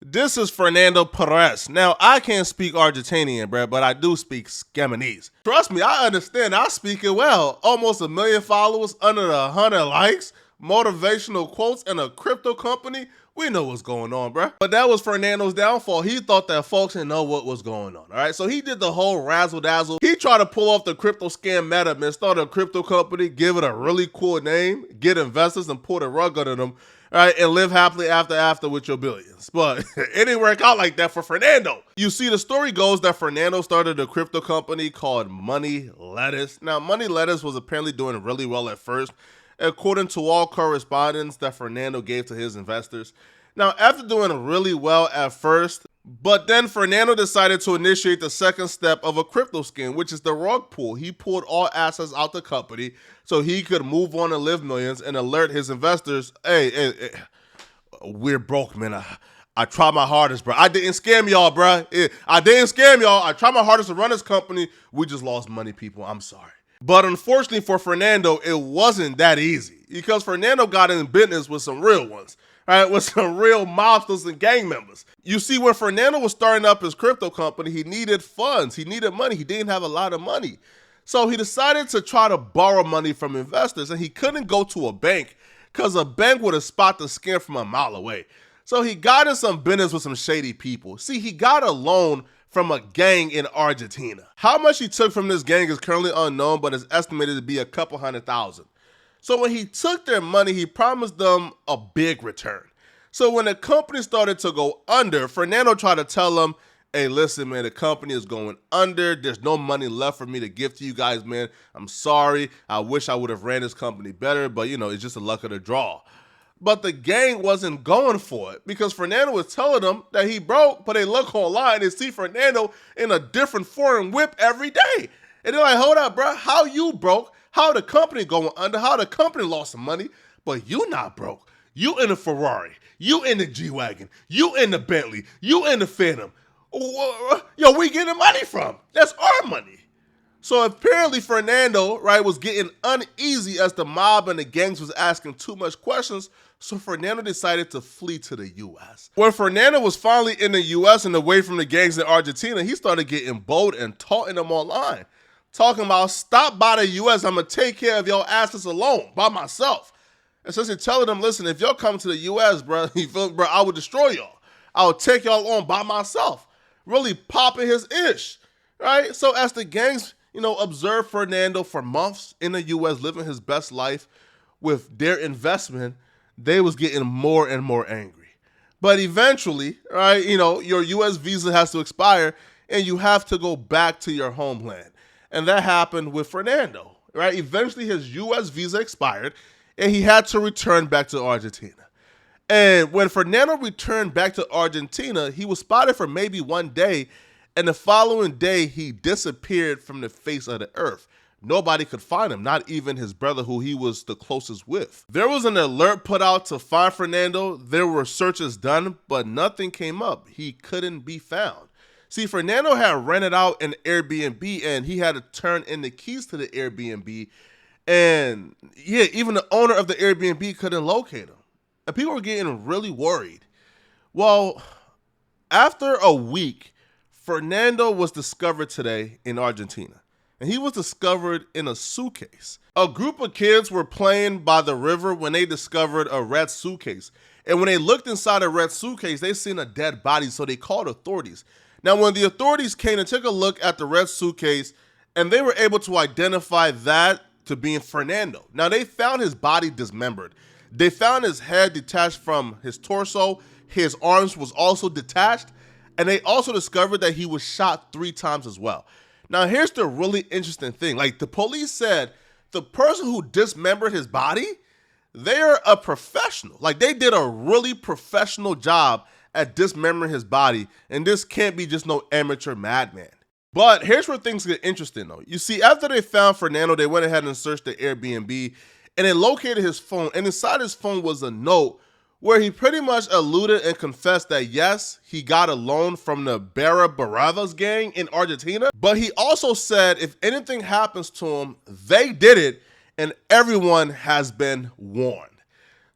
This is Fernando Perez. Now, I can't speak Argentinian, bro, but I do speak Scamanese. Trust me, I understand. I speak it well. Almost 1 million followers, under 100 likes, motivational quotes, and a crypto company. We know what's going on, bro. But that was Fernando's downfall. He thought that folks didn't know what was going on, all right? So he did the whole razzle-dazzle. He tried to pull off the crypto scam meta and start a crypto company, give it a really cool name, get investors, and pull the rug under them, all right, and live happily after with your billions. But it didn't work out like that for Fernando. You see, the story goes that Fernando started a crypto company called Money Lettuce. Now, Money Lettuce was apparently doing really well at first, according to all correspondence that Fernando gave to his investors. Now, after doing really well at first, but then Fernando decided to initiate the second step of a crypto scam, which is the rug pull. He pulled all assets out the company so he could move on and live millions and alert his investors, hey, we're broke, man. I tried my hardest, bro. I didn't scam y'all, bro. I didn't scam y'all. I tried my hardest to run this company. We just lost money, people. I'm sorry. But unfortunately for Fernando, it wasn't that easy because Fernando got in business with some real ones, right? With some real mobsters and gang members. You see, when Fernando was starting up his crypto company, he needed funds. He needed money. He didn't have a lot of money. So he decided to try to borrow money from investors, and he couldn't go to a bank because a bank would have spotted the scam from a mile away. So he got in some business with some shady people. See, he got a loan from a gang in Argentina. How much he took from this gang is currently unknown, but is estimated to be a couple $100,000. So when he took their money, he promised them a big return. So when the company started to go under, Fernando tried to tell them, hey, listen, man, the company is going under. There's no money left for me to give to you guys, man. I'm sorry. I wish I would have ran this company better, but, it's just the luck of the draw. But the gang wasn't going for it because Fernando was telling them that he broke, but they look online and see Fernando in a different foreign whip every day. And they're like, hold up, bro. How you broke? How the company going under? How the company lost some money? But you not broke. You in a Ferrari. You in the G-Wagon. You in the Bentley. You in the Phantom. Yo, we getting money from? That's our money. So apparently Fernando, right, was getting uneasy as the mob and the gangs was asking too much questions. So Fernando decided to flee to the U.S. When Fernando was finally in the U.S. and away from the gangs in Argentina, he started getting bold and taunting them online. Talking about, stop by the U.S., I'm going to take care of your asses alone, by myself. Essentially telling them, listen, if y'all come to the U.S., bro, I will destroy y'all. I will take y'all on by myself. Really popping his ish, right? So as the gangs, observed Fernando for months in the U.S. living his best life with their investment, they was getting more and more angry. But eventually, right, your U.S. visa has to expire and you have to go back to your homeland. And that happened with Fernando, right? Eventually his U.S. visa expired and he had to return back to Argentina. And when Fernando returned back to Argentina, he was spotted for maybe one day, and the following day he disappeared from the face of the earth. Nobody could find him, not even his brother who he was the closest with. There was an alert put out to find Fernando. There were searches done, but nothing came up. He couldn't be found. See, Fernando had rented out an Airbnb and he had to turn in the keys to the Airbnb. And yeah, even the owner of the Airbnb couldn't locate him. And people were getting really worried. Well, after a week, Fernando was discovered today in Argentina. And he was discovered in a suitcase. A group of kids were playing by the river when they discovered a red suitcase. And when they looked inside a red suitcase, they seen a dead body, so they called authorities. Now, when the authorities came and took a look at the red suitcase, and they were able to identify that to being Fernando. Now, they found his body dismembered. They found his head detached from his torso. His arms was also detached. And they also discovered that he was shot 3 times as well. Now, here's the really interesting thing. Like, the police said the person who dismembered his body, they're a professional. Like, they did a really professional job at dismembering his body. And this can't be just no amateur madman. But here's where things get interesting, though. You see, after they found Fernando, they went ahead and searched the Airbnb. And they located his phone. And inside his phone was a note where he pretty much alluded and confessed that, yes, he got a loan from the Barra Bravas gang in Argentina. But he also said if anything happens to him, they did it and everyone has been warned.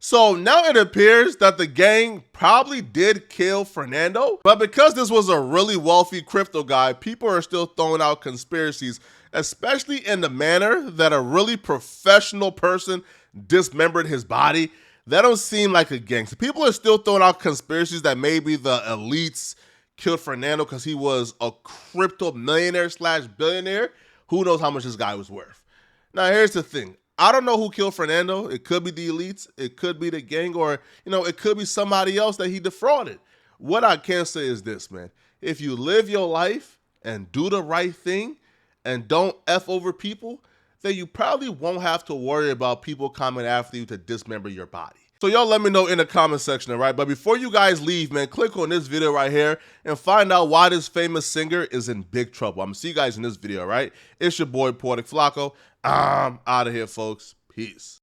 So now it appears that the gang probably did kill Fernando, but because this was a really wealthy crypto guy, people are still throwing out conspiracies, especially in the manner that a really professional person dismembered his body. That don't seem like a gangster. People are still throwing out conspiracies that maybe the elites killed Fernando because he was a crypto millionaire slash billionaire. Who knows how much this guy was worth? Now, here's the thing. I don't know who killed Fernando. It could be the elites. It could be the gang, or, it could be somebody else that he defrauded. What I can say is this, man. If you live your life and do the right thing and don't F over people, then you probably won't have to worry about people coming after you to dismember your body. So y'all let me know in the comment section, all right? But before you guys leave, man, click on this video right here and find out why this famous singer is in big trouble. I'm gonna see you guys in this video, all right? It's your boy, Poetic Flacco. I'm out of here, folks. Peace.